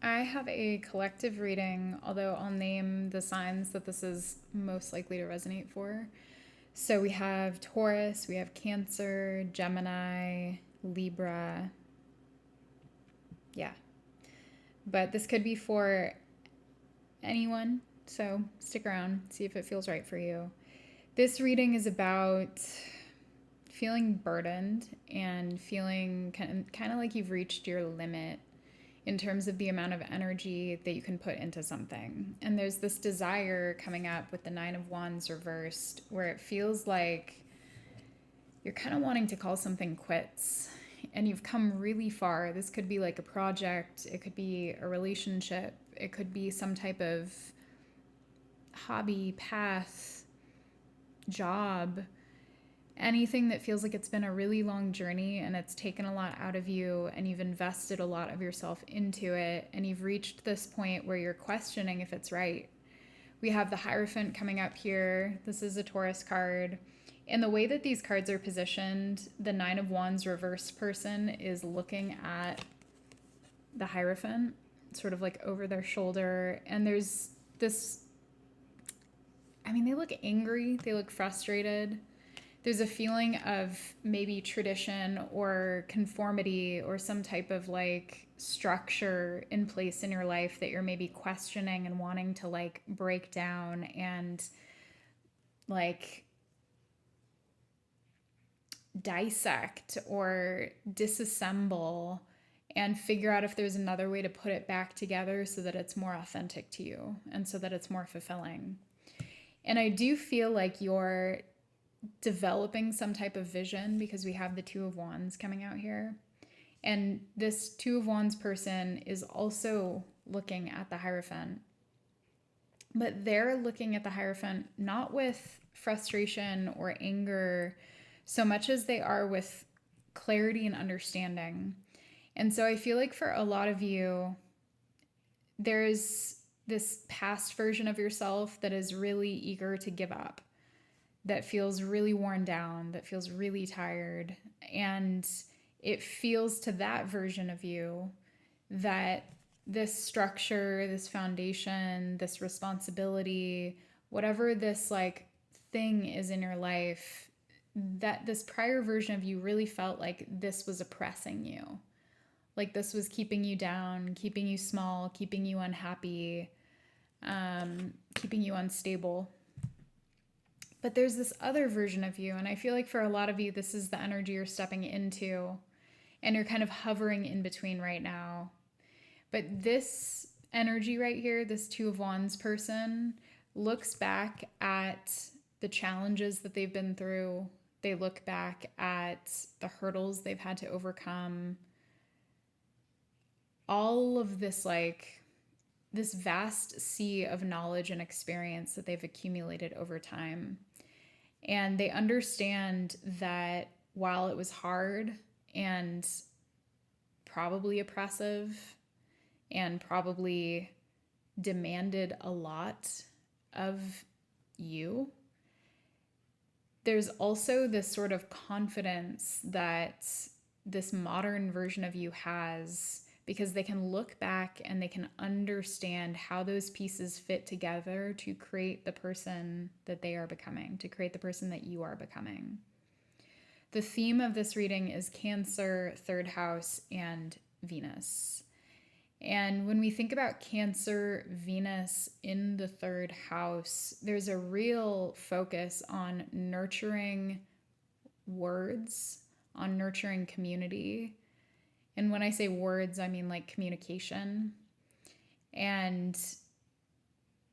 I have a collective reading, although I'll name the signs that this is most likely to resonate for. So we have Taurus, we have Cancer, Gemini, Libra. Yeah. But this could be for anyone, so stick around, see if it feels right for you. This reading is about feeling burdened and feeling kind of like you've reached your limit in terms of the amount of energy that you can put into something. And there's this desire coming up with the Nine of Wands reversed where it feels like you're kind of wanting to call something quits and you've come really far. This could be like a project, it could be a relationship, it could be some type of hobby, path, job, anything that feels like it's been a really long journey and it's taken a lot out of you and you've invested a lot of yourself into it and you've reached this point where you're questioning if it's right. We have the Hierophant coming up here. This is a Taurus card. And the way that these cards are positioned, the Nine of Wands reverse person is looking at the Hierophant, sort of like over their shoulder. And there's this, they look angry, they look frustrated. There's a feeling of maybe tradition or conformity or some type of like structure in place in your life that you're maybe questioning and wanting to like break down and like dissect or disassemble and figure out if there's another way to put it back together so that it's more authentic to you and so that it's more fulfilling. And I do feel like you're developing some type of vision because we have the Two of Wands coming out here. And this Two of Wands person is also looking at the Hierophant. But they're looking at the Hierophant not with frustration or anger so much as they are with clarity and understanding. And so I feel like for a lot of you, there's this past version of yourself that is really eager to give up, that feels really worn down, that feels really tired. And it feels to that version of you that this structure, this foundation, this responsibility, whatever this like thing is in your life, that this prior version of you really felt like this was oppressing you. Like this was keeping you down, keeping you small, keeping you unhappy, keeping you unstable. But there's this other version of you, and I feel like for a lot of you, this is the energy you're stepping into, and you're kind of hovering in between right now. But this energy right here, this Two of Wands person, looks back at the challenges that they've been through. They look back at the hurdles they've had to overcome. All of this, like, this vast sea of knowledge and experience that they've accumulated over time. And they understand that while it was hard and probably oppressive and probably demanded a lot of you, there's also this sort of confidence that this modern version of you has, because they can look back and they can understand how those pieces fit together to create the person that they are becoming, to create the person that you are becoming. The theme of this reading is Cancer, third house, and Venus. And when we think about Cancer, Venus in the third house, there's a real focus on nurturing words, on nurturing community. And when I say words, I mean like communication and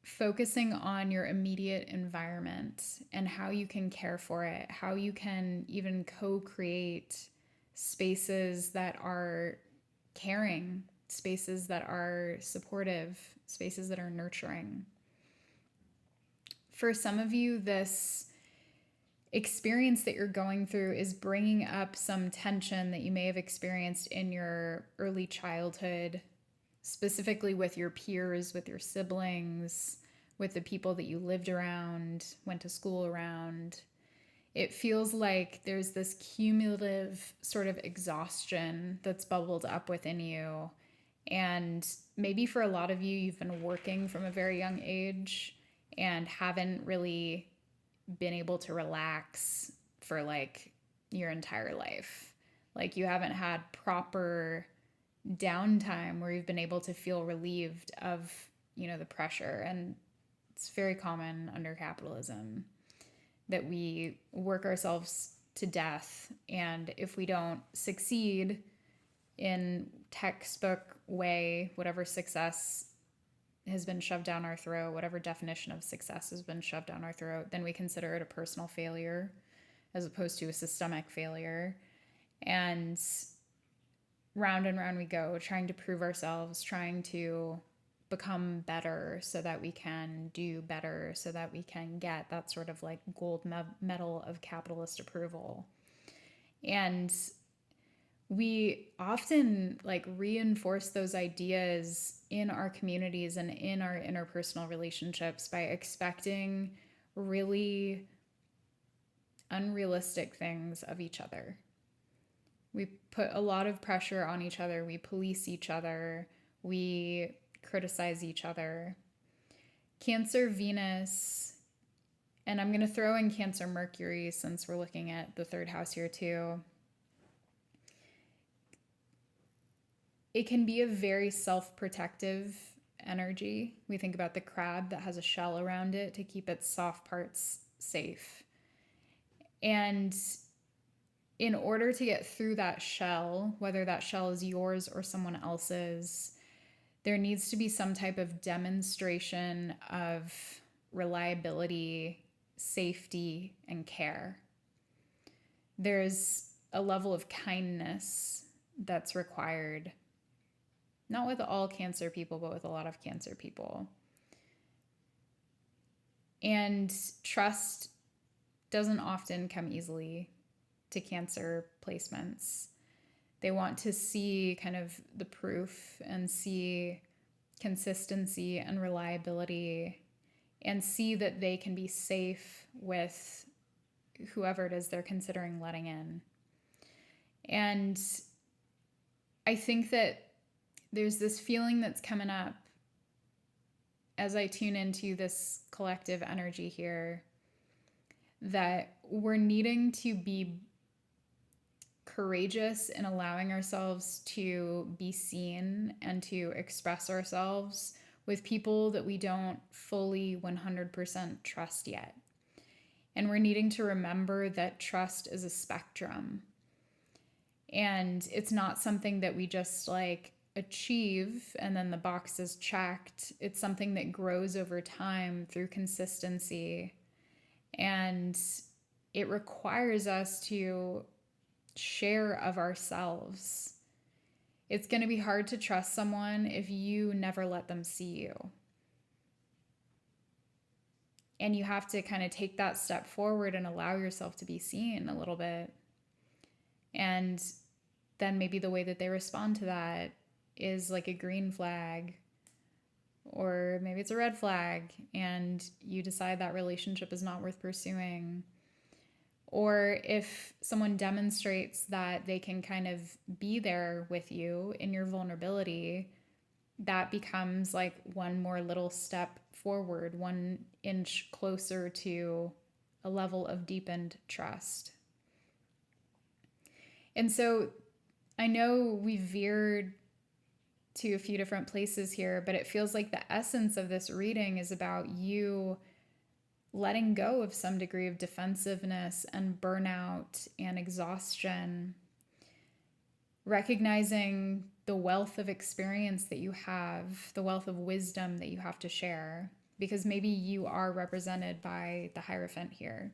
focusing on your immediate environment and how you can care for it, how you can even co-create spaces that are caring, spaces that are supportive, spaces that are nurturing. For some of you, this experience that you're going through is bringing up some tension that you may have experienced in your early childhood, specifically with your peers, with your siblings, with the people that you lived around, went to school around. It feels like there's this cumulative sort of exhaustion that's bubbled up within you, And maybe for a lot of you, you've been working from a very young age and haven't really been able to relax for like your entire life. Like you haven't had proper downtime where you've been able to feel relieved of, the pressure. And it's very common under capitalism that we work ourselves to death. And if we don't succeed in textbook way, whatever success has been shoved down our throat, whatever definition of success has been shoved down our throat, then we consider it a personal failure as opposed to a systemic failure. And round and round we go, trying to prove ourselves, trying to become better so that we can do better, so that we can get that sort of like gold medal of capitalist approval. And we often like reinforce those ideas in our communities and in our interpersonal relationships by expecting really unrealistic things of each other. We put a lot of pressure on each other. We police each other. We criticize each other. Cancer Venus, and I'm going to throw in Cancer Mercury since we're looking at the third house here too. It can be a very self-protective energy. We think about the crab that has a shell around it to keep its soft parts safe. And in order to get through that shell, whether that shell is yours or someone else's, there needs to be some type of demonstration of reliability, safety, and care. There's a level of kindness that's required, not with all Cancer people, but with a lot of Cancer people. And trust doesn't often come easily to Cancer placements. They want to see kind of the proof and see consistency and reliability and see that they can be safe with whoever it is they're considering letting in. And I think that there's this feeling that's coming up as I tune into this collective energy here that we're needing to be courageous in allowing ourselves to be seen and to express ourselves with people that we don't fully 100% trust yet. And we're needing to remember that trust is a spectrum. And it's not something that we just like achieve and then the box is checked. It's something that grows over time through consistency. And it requires us to share of ourselves. It's going to be hard to trust someone if you never let them see you. And you have to kind of take that step forward and allow yourself to be seen a little bit. And then maybe the way that they respond to that is like a green flag, or maybe it's a red flag, and you decide that relationship is not worth pursuing. Or if someone demonstrates that they can kind of be there with you in your vulnerability, that becomes like one more little step forward, 1 inch closer to a level of deepened trust. And so I know we veered to a few different places here, but it feels like the essence of this reading is about you letting go of some degree of defensiveness and burnout and exhaustion, recognizing the wealth of experience that you have, the wealth of wisdom that you have to share, because maybe you are represented by the Hierophant here,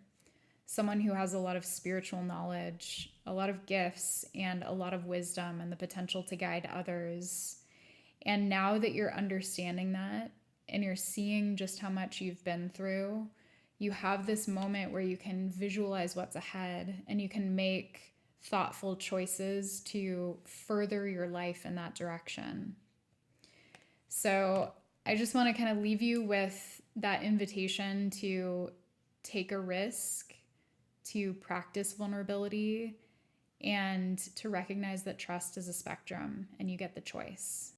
someone who has a lot of spiritual knowledge, a lot of gifts, and a lot of wisdom and the potential to guide others. And now that you're understanding that and you're seeing just how much you've been through, you have this moment where you can visualize what's ahead and you can make thoughtful choices to further your life in that direction. So I just want to kind of leave you with that invitation to take a risk, to practice vulnerability, and to recognize that trust is a spectrum and you get the choice.